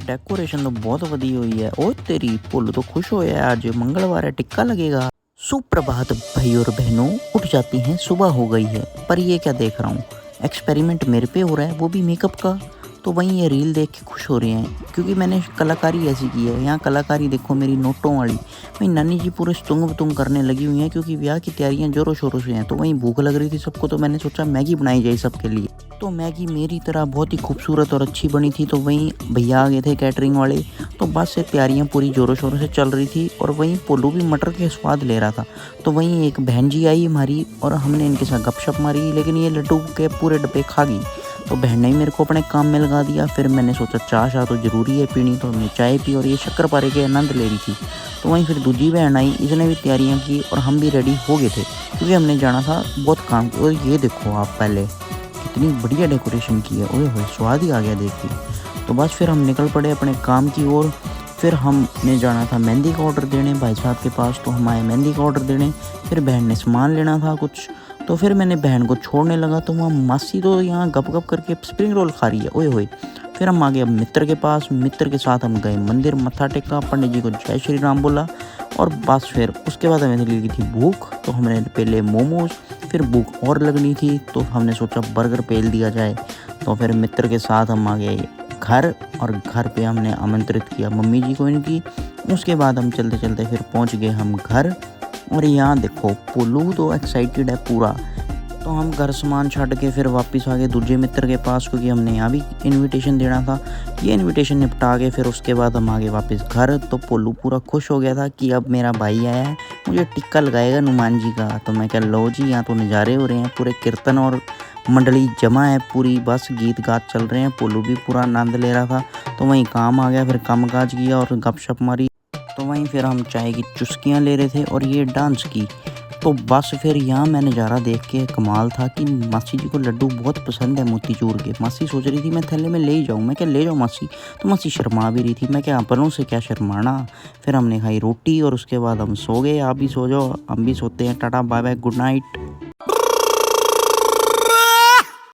Decoration तो बहुत वधी हुई है। ओ तेरी भुल्ल तो खुश होया है, आज मंगलवार है, टिक्का लगेगा। सुप्रभात भाई और बहनों, उठ जाती हैं, सुबह हो गई है। पर ये क्या देख रहा हूँ, एक्सपेरिमेंट मेरे पे हो रहा है, वो भी मेकअप का। तो वहीं ये रील देख के खुश हो रहे हैं क्योंकि मैंने कलाकारी ऐसी की है। यहाँ कलाकारी देखो मेरी नोटों वाली। वहीं नानी जी पूरे स्तुंग बतुंग करने लगी हुई हैं क्योंकि ब्याह की तैयारियां जोरों शोरों से हैं। तो वहीं भूख लग रही थी सबको, तो मैंने सोचा मैगी बनाई जाए सबके लिए। तो मैगी मेरी तरह बहुत ही खूबसूरत और अच्छी बनी थी। तो वहीं भैया आ गए थे कैटरिंग वाले, तो बस से तैयारियां पूरी जोरों शोरों से चल रही थी। और वहीं पोलू भी मटर के स्वाद ले रहा था। तो वहीं एक बहन जी आई हमारी और हमने इनके साथ गपशप मारी, लेकिन ये लड्डू के पूरे डब्बे खा गई। तो बहन ने ही मेरे को अपने काम में लगा दिया। फिर मैंने सोचा चाय शाह तो ज़रूरी है पीनी, तो हमने चाय पी और ये शक्करपारे के आनंद ले रही थी। तो वहीं फिर दूजी बहन आई, इसने भी तैयारियां की और हम भी रेडी हो गए थे क्योंकि हमने जाना था बहुत काम। और ये देखो आप पहले कितनी बढ़िया डेकोरेशन की है, ओए होए स्वाद ही आ गया देख के। तो बस फिर हम निकल पड़े अपने काम की ओर। फिर हमने जाना था मेहंदी का ऑर्डर देने भाई साहब के पास, तो हम आए मेहंदी का ऑर्डर देने। फिर बहन ने सामान लेना था कुछ, तो फिर मैंने बहन को छोड़ने लगा। तो वहाँ मासी तो यहाँ गप गप करके स्प्रिंग रोल खा रही है, ओए होए। फिर हम आ गए अब मित्र के पास, मित्र के साथ हम गए मंदिर, मत्था टेका, पंडित जी को जय श्री राम बोला। और बस फिर उसके बाद हमें लगी थी भूख, तो हमने पहले मोमोज, फिर भूख और लगनी थी तो हमने सोचा बर्गर पेल दिया जाए। तो फिर मित्र के साथ हम आ गए घर, और घर पे हमने आमंत्रित किया मम्मी जी को इनकी। उसके बाद हम चलते चलते फिर पहुंच गए हम घर। और यहाँ देखो पोलू तो एक्साइटेड है पूरा। तो हम घर सामान छड़ के फिर वापस आ गए दूसरे मित्र के पास क्योंकि हमने यहाँ भी इनविटेशन देना था। ये इनविटेशन निपटा के फिर उसके बाद हम आ गए वापस घर। तो पोलू पूरा खुश हो गया था कि अब मेरा भाई आया है, मुझे टिक्का लगाएगा हनुमान जी का। तो मैं क्या लो जी, यहाँ तो नज़ारे हो रहे हैं, पूरे कीर्तन और मंडली जमा है पूरी, बस गीत गात चल रहे हैं। पोलू भी पूरा आनंद ले रहा था। तो वहीं काम आ गया, फिर काम काज किया और गपशप मारी। तो वहीं फिर हम चाय की चुस्कियाँ ले रहे थे और ये डांस की। तो बस फिर यहाँ मैं नज़ारा देख के कमाल था कि मासी जी को लड्डू बहुत पसंद है मोतीचूर के। मासी सोच रही थी मैं थैले में ले ही जाऊँ, मैं क्या ले जाऊँ मासी। तो मासी शर्मा भी रही थी, मैं क्या अपनों से क्या शर्माना। फिर हमने खाई रोटी और उसके बाद हम सो गए। आप भी सो जाओ, हम भी सोते हैं। टाटा बाय बाय, गुड नाइट।